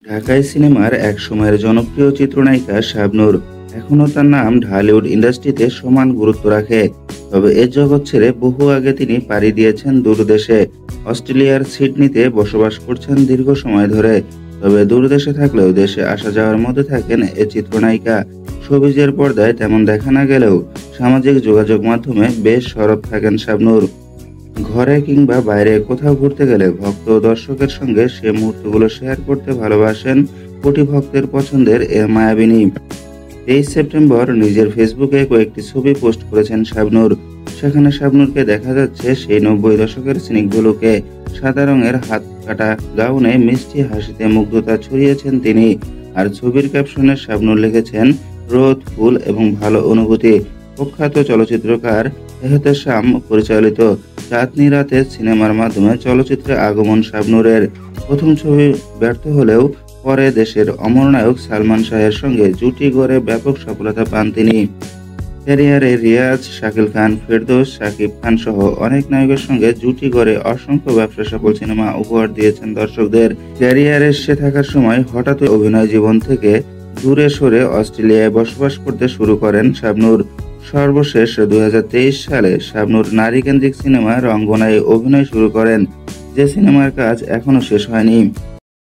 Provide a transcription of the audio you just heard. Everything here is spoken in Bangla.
ঢাকাই সিনেমার একসময়ের জনপ্রিয় চিত্রনায়িকা শাবনূর এখনও তার নাম ঢালিউড ইন্ডাস্ট্রিতে সমান গুরুত্ব রাখে। তবে এ জগৎ ছেড়ে বহু আগে তিনি পাড়ি দিয়েছেন দূরদেশে। অস্ট্রেলিয়ার সিডনিতে বসবাস করছেন দীর্ঘ সময় ধরে। তবে দূরদেশে থাকলেও দেশে আসা যাওয়ার মধ্যে থাকেন এ চিত্রনায়িকা। শোবিজের পর্দায় তেমন দেখা না গেলেও সামাজিক যোগাযোগ মাধ্যমে বেশ সরব থাকেন শাবনূর। ঘরে কিংবা বাইরে কোথাও ঘুরতে গেলে ভক্ত ও দর্শকের সঙ্গে সে মুহূর্তগুলো শেয়ার করতে ভালোবাসেন কোটি ভক্তের পছন্দের এ মায়াবিনী। 23 সেপ্টেম্বর নিজের ফেসবুকে কয়েকটি ছবি পোস্ট করেছেন শাবনূর। সেখানে শাবনূরকে দেখা যাচ্ছে সেই 90 দশকের স্নিগ্ধ লুকে। সাদা রঙের হাত কাটা গাউনে মিষ্টি হাসিতে মুগ্ধতা ছড়িয়েছেন তিনি। আর ছবির ক্যাপশনে শাবনূর লিখেছেন, রোদ, ফুল এবং ভালো অনুভূতি। প্রখ্যাত চলচ্চিত্রকার এহতেশাম পরিচালিত চাঁদনি রাতে সিনেমার মাধ্যমে চলচ্চিত্রে আগমন শাবনূরের। প্রথম ছবি ব্যর্থ হলেও পরে দেশের অমর নায়ক সালমান শাহের সঙ্গে জুটি গড়ে ব্যাপক সফলতা পান তিনি। ক্যারিয়ারে রিয়াজ, শাকিল খান, ফেরদৌস, শাকিব খান সহ অনেক নায়কের সঙ্গে জুটি গড়ে অসংখ্য ব্যবসা সফল সিনেমা উপহার দিয়েছেন দর্শকদের। ক্যারিয়ারে সে থাকার সময় হঠাৎ অভিনয় জীবন থেকে দূরে সরে অস্ট্রেলিয়ায় বসবাস করতে শুরু করেন শাবনূর। সর্বশেষ 2023 সালে শাবনূর নারীকেন্দ্রিক সিনেমা রঙ্গনায় অভিনয় শুরু করেন, যে সিনেমার কাজ এখনও শেষ হয়নি।